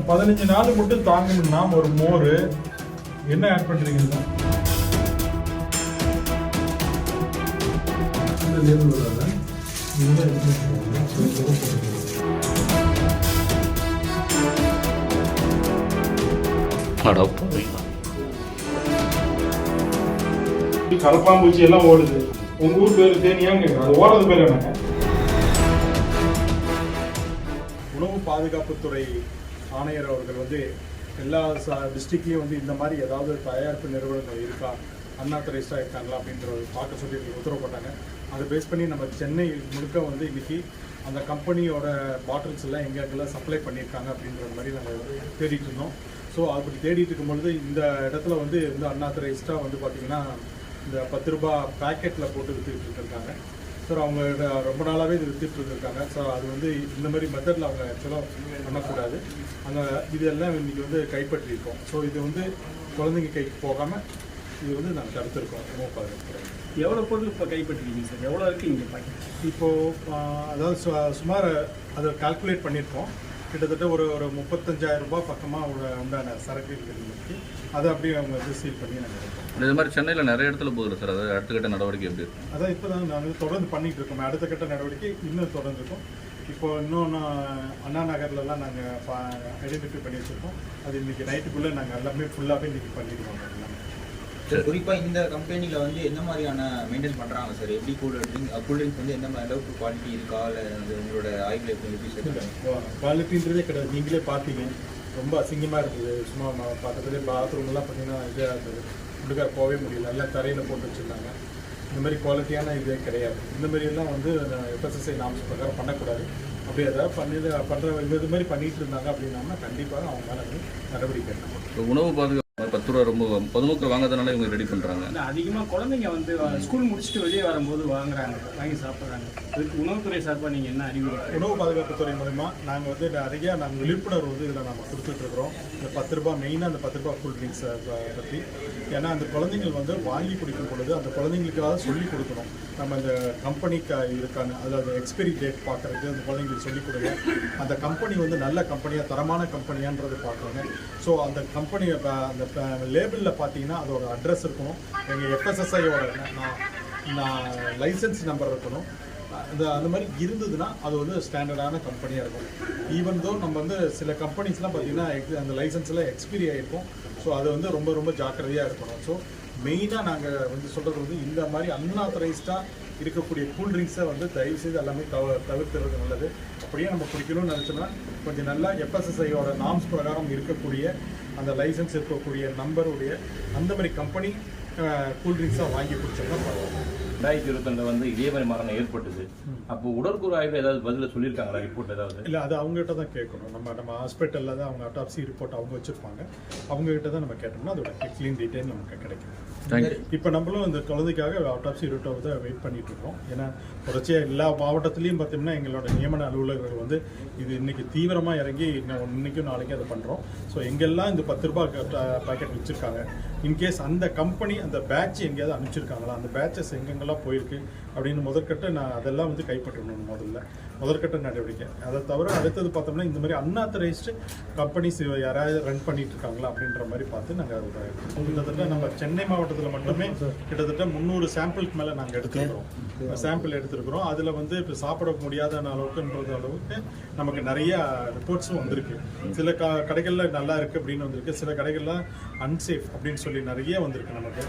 15 நாள் மட்டும் தாங்கணும்னா ஒரு மோர் என்ன ஆட் பண்றீங்க? கரப்பாம்பூச்சி எல்லாம் ஓடுது. உங்க ஊர் பேரு தேனியாங்க, அது ஓடுறது பேர் என்னங்க? உணவு பாதுகாப்புத்துறை ஆணையர் அவர்கள் வந்து எல்லா டிஸ்ட்ரிக்ட்லேயும் வந்து இந்த மாதிரி ஏதாவது தயாரிப்பு நிறுவனங்கள் இருக்கா, அன்ஆத்தரைஸ்டாக இருக்காங்களா அப்படின்றத பார்க்க சொல்லி உத்தரவு போட்டாங்க. அதை பேஸ் பண்ணி நம்ம சென்னை முழுக்க வந்து இன்றைக்கி அந்த கம்பெனியோட பாட்டில்ஸ் எல்லாம் எங்கெங்கெல்லாம் சப்ளை பண்ணியிருக்காங்க அப்படின்ற மாதிரி நாங்கள் தேடிட்டு இருந்தோம். ஸோ அப்படி தேடிட்டு இருக்கும்பொழுது இந்த இடத்துல வந்து இந்த அன்ஆத்தரைஸ்டாக வந்து பார்த்திங்கன்னா இந்த 10 ரூபா பேக்கெட்டில் போட்டு விற்றுக்கிட்டு இருக்காங்க. சார் அவங்க ரொம்ப நாளாகவே இது விற்றுட்டு இருக்காங்க. ஸோ அது வந்து இந்த மாதிரி மெத்தடில் அவங்க ஆக்சுவலாக பண்ணக்கூடாது. அந்த இதெல்லாம் இன்றைக்கி வந்து கைப்பற்றியிருக்கோம். ஸோ இது வந்து குழந்தைங்க கைக்கு போகாமல் இது வந்து நாங்கள் தடுத்துருக்கோம். உணவு பாதுகாப்பு எவ்வளோ பொருள் இப்போ கைப்பற்றிருக்கீங்க சார்? எவ்வளோ இருக்குது இங்கே பாக்கெட்? இப்போது அதாவது சுமார் அதை கால்குலேட் பண்ணியிருக்கோம். கிட்டத்தட்ட ஒரு 35,000 ரூபாய் பக்கமாக உண்டான சரக்கு இருக்குது. அதை அப்படியே அவங்க வந்து சீல் பண்ணி நாங்கள் இருக்கோம். இது மாதிரி சென்னையில் நிறைய இடத்துல போகுது சார். அதாவது அடுத்த கட்ட நடவடிக்கை எப்படி இருக்கும்? அதான் இப்போ தான் நாங்கள் தொடர்ந்து பண்ணிகிட்டு இருக்கோம். அடுத்த கட்ட நடவடிக்கை இன்னும் தொடர்ந்து இருக்கும். இப்போ இன்னொன்று அண்ணா நகர்லலாம் நாங்கள் ஐடென்டிஃபை பண்ணி வச்சுருக்கோம். அது இன்றைக்கி நைட்டுக்குள்ளே நாங்கள் எல்லாமே ஃபுல்லாகவே இன்றைக்கி பண்ணிடுவோம். குறிப்பாக இந்த கம்பெனியில் வந்து என்ன மாதிரியான மெயின்டைன் பண்ணுறாங்க சார்? எப்படி கூல்ட்ரிங்க்ஸ் வந்து எந்த மாதிரி அளவுக்கு குவாலிட்டி இருக்கா, இல்லை உங்களோட ஆய்வில் எப்படி சார்? குவாலிட்டின்றதே கிடையாது. நீங்களே பார்த்தீங்க, ரொம்ப அசிங்கமாக இருக்குது. சும்மா பக்கத்துலேயே பாத்ரூம்லாம் பார்த்தீங்கன்னா இதாக இருந்தது. உள்ளுக்கார போகவே முடியல, எல்லாம் தரையில் போட்டு வச்சுருந்தாங்க. இந்த மாதிரி குவாலிட்டியான இதே கிடையாது. இந்த மாதிரியெல்லாம் வந்து FSSAI நாம்ஸ் பிரகாரம் பண்ணக்கூடாது. அப்படி ஏதாவது பண்ணுற இது மாதிரி பண்ணிகிட்டு இருந்தாங்க அப்படின்னா கண்டிப்பாக அவங்க மேலே வந்து நடவடிக்கை எடுக்கணும். உணவு பாதுகாப்பு 10 ரூபா ரொம்ப பொதுமக்கள் வாங்காதனால இவங்க ரெடி பண்ணுறாங்க. அதிகமாக குழந்தைங்க வந்து ஸ்கூல் முடிச்சுட்டு வெளியே வரும்போது வாங்கி சாப்பிட்றாங்க. அதுக்கு உணவுத்துறை சார்பாக நீங்கள் என்ன அறிவுரை? உணவு பாதுகாப்புத்துறை மூலமா நாங்கள் வந்து நிறையா விழிப்புணர்வு வந்து இதில் நம்ம கொடுத்துட்ருக்குறோம். இந்த 10 ரூபா மெயினாக அந்த 10 ரூபா கூல்ட்ரிங்க்ஸை பற்றி. ஏன்னா அந்த குழந்தைங்கள் வந்து வாங்கி குடிக்கும் பொழுது அந்த குழந்தைங்களுக்காக சொல்லிக் கொடுக்கணும். நம்ம இந்த கம்பெனிக்கு இருக்கான அதாவது எக்ஸ்பைரி டேட் பார்க்குறதுக்கு அந்த குழந்தைங்களுக்கு சொல்லிக் கொடுங்க. அந்த கம்பெனி வந்து நல்ல கம்பெனியாக தரமான கம்பெனியான்றது பார்க்குறாங்க. ஸோ அந்த கம்பெனியை அந்த லேபிளில் பார்த்தீங்கன்னா அதோட அட்ரஸ் இருக்கணும். எங்கள் FSSAIயோட நான் லைசன்ஸ் நம்பர் இருக்கணும். அந்த மாதிரி இருந்ததுன்னா அது வந்து ஸ்டாண்டர்டான கம்பெனியாக இருக்கும். ஈவன் தோ நம்ம வந்து சில கம்பெனிஸ்லாம் பார்த்தீங்கன்னா அந்த லைசன்ஸ்லாம் எக்ஸ்பீரி ஆகிருக்கும். ஸோ அது வந்து ரொம்ப ரொம்ப ஜாக்கிரதையாக இருக்கணும். ஸோ மெயினாக நாங்கள் வந்து சொல்கிறது வந்து இந்த மாதிரி அன்ஆத்தரைஸ்டாக இருக்கக்கூடிய கூல்ட்ரிங்க்ஸை வந்து தயவுசெய்து எல்லாமே தவிர்த்துறது நல்லது. அப்படியே நம்ம குடிக்கணும்னு நினச்சோம்னா கொஞ்சம் நல்லா FSSAIயோட நாம்ஸ் பிரகாரம் இருக்கக்கூடிய அந்த லைசன்ஸ் இருக்கக்கூடிய நம்பருடைய அந்த மாதிரி கம்பெனி கூல்ட்ரிங்க்ஸாக வாங்கி குடிச்சோம்னா பரவாயில்ல. 2022 வந்து இதே மாதிரி மரணம் ஏற்பட்டது. அப்போ உடற்கூறு ஆய்வு ஏதாவது பதில சொல்லியிருக்காங்களா? ரிப்போர்ட் ஏதாவது? இல்லை, அது அவங்ககிட்ட தான் கேட்கணும். நம்ம ஹாஸ்பிட்டலில் தான் அவங்க அட்டாப்சி ரிப்போர்ட் அவங்க வச்சுருப்பாங்க. அவங்ககிட்ட தான் நம்ம கேட்டோம்னா அதோட க்ளீன் டீட்டெயில் நமக்கு கிடைக்கும். இப்போ நம்மளும் இந்த குழந்தைக்காக அட்டாப்சி ரிப்போர்ட்டை தான் வெயிட் பண்ணிட்டு இருக்கோம். ஏன்னா தொடர்ச்சியாக எல்லா மாவட்டத்துலேயும் பார்த்தோம்னா எங்களோட நியமன அலுவலர்கள் வந்து இது இன்னைக்கு தீவிரமாக இறங்கி இன்னைக்கும் நாளைக்கும் அதை பண்ணுறோம். ஸோ எங்கெல்லாம் இந்த 10 ரூபாய் பேக்கெட் வச்சுருக்காங்க, இன்கேஸ் அந்த கம்பெனி அந்த பேட்ச் எங்கேயாவது அனுப்பிச்சிருக்காங்களா, அந்த பேட்சஸ் எங்கெங்கெல்லாம் போயிருக்கு அப்படின்னு முதற்கட்ட நான் அதெல்லாம் வந்து கைப்பற்றணும். முதற்கட்ட நடவடிக்கை. அதை தவிர அடுத்தது பார்த்தோம்னா இந்த மாதிரி அன்ஆத்தரைஸ்டு கம்பெனிஸ் யாராவது ரன் பண்ணிட்டு இருக்காங்களா அப்படின்ற மாதிரி பார்த்து நாங்கள் அதோட கிட்டத்தட்ட நம்ம சென்னை மாவட்டத்தில் மட்டுமே கிட்டத்தட்ட 300 சாம்பிளுக்கு மேலே நாங்கள் சாம்பிள் எடுத்துருக்குறோம். அதில் வந்து இப்போ சாப்பிட முடியாத அளவுக்கு நமக்கு நிறைய ரிப்போர்ட்ஸும் வந்திருக்கு. சில கடைகளில் நல்லா இருக்குது அப்படின்னு வந்திருக்கு, சில கடைகளில் அன்சேஃப் அப்படின்னு சொல்லி நிறைய வந்திருக்கு நமக்கு.